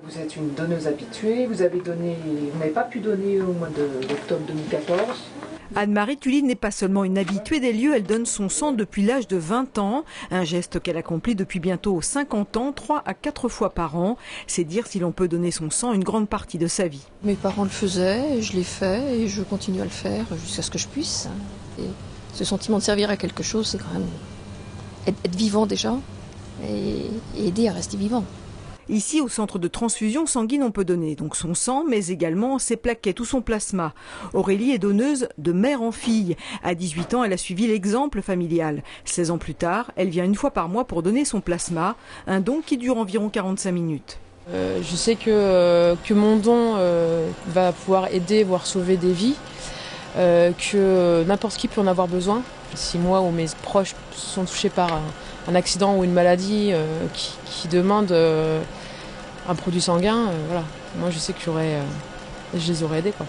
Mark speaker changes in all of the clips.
Speaker 1: Vous êtes une donneuse habituée, vous n'avez pas pu donner au mois d'octobre 2014.
Speaker 2: Anne-Marie Tully n'est pas seulement une habituée des lieux, elle donne son sang depuis l'âge de 20 ans. Un geste qu'elle accomplit depuis bientôt 50 ans, 3 à 4 fois par an. C'est dire si l'on peut donner son sang une grande partie de sa vie.
Speaker 3: Mes parents le faisaient, je l'ai fait et je continue à le faire jusqu'à ce que je puisse. Et ce sentiment de servir à quelque chose, c'est quand même être vivant déjà et aider à rester vivant.
Speaker 2: Ici, au centre de transfusion sanguine, on peut donner donc son sang, mais également ses plaquettes ou son plasma. Aurélie est donneuse de mère en fille. À 18 ans, elle a suivi l'exemple familial. 16 ans plus tard, elle vient une fois par mois pour donner son plasma, un don qui dure environ 45 minutes.
Speaker 4: Je sais que mon don va pouvoir aider, voire sauver des vies, que n'importe qui peut en avoir besoin. Si moi ou mes proches sont touchés par un accident ou une maladie qui demande un produit sanguin, voilà. Moi je sais que je les aurais aidés, quoi.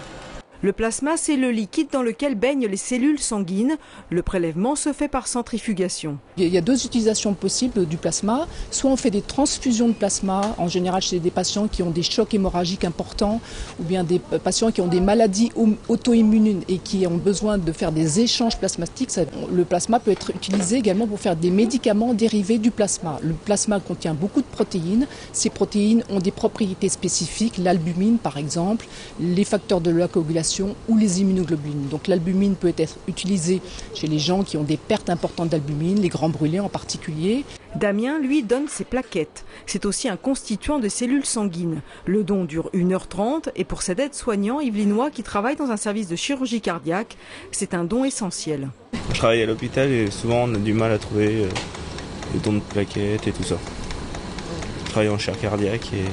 Speaker 2: Le plasma, c'est le liquide dans lequel baignent les cellules sanguines. Le prélèvement se fait par centrifugation.
Speaker 5: Il y a deux utilisations possibles du plasma. Soit on fait des transfusions de plasma, en général chez des patients qui ont des chocs hémorragiques importants, ou bien des patients qui ont des maladies auto-immunes et qui ont besoin de faire des échanges plasmatiques. Le plasma peut être utilisé également pour faire des médicaments dérivés du plasma. Le plasma contient beaucoup de protéines. Ces protéines ont des propriétés spécifiques, l'albumine par exemple, les facteurs de la coagulation ou les immunoglobulines. Donc l'albumine peut être utilisée chez les gens qui ont des pertes importantes d'albumine, les grands brûlés en particulier.
Speaker 2: Damien, lui, donne ses plaquettes. C'est aussi un constituant de cellules sanguines. Le don dure 1h30 et pour cet aide-soignant yvelinois qui travaille dans un service de chirurgie cardiaque, c'est un don essentiel.
Speaker 6: Je travaille à l'hôpital et souvent on a du mal à trouver les dons de plaquettes et tout ça. Je travaille en chaire cardiaque et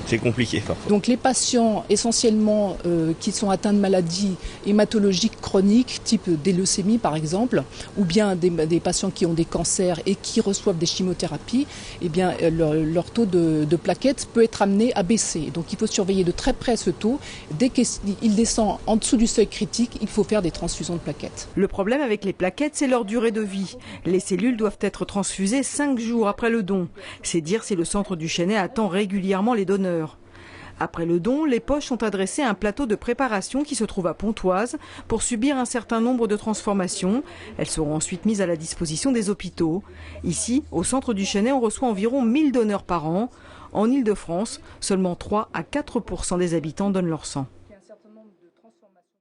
Speaker 6: c'est compliqué parfois.
Speaker 5: Donc les patients essentiellement qui sont atteints de maladies hématologiques chroniques, type des leucémies par exemple, ou bien des patients qui ont des cancers et qui reçoivent des chimiothérapies, eh bien leur taux de plaquettes peut être amené à baisser. Donc il faut surveiller de très près ce taux. Dès qu'il descend en dessous du seuil critique, il faut faire des transfusions de plaquettes.
Speaker 2: Le problème avec les plaquettes, c'est leur durée de vie. Les cellules doivent être transfusées 5 jours après le don. C'est dire si le centre du Chesnay attend régulièrement les donneurs. Après le don, les poches sont adressées à un plateau de préparation qui se trouve à Pontoise pour subir un certain nombre de transformations. Elles seront ensuite mises à la disposition des hôpitaux. Ici, au centre du Chesnay, on reçoit environ 1000 donneurs par an. En Île-de-France, seulement 3 à 4% des habitants donnent leur sang.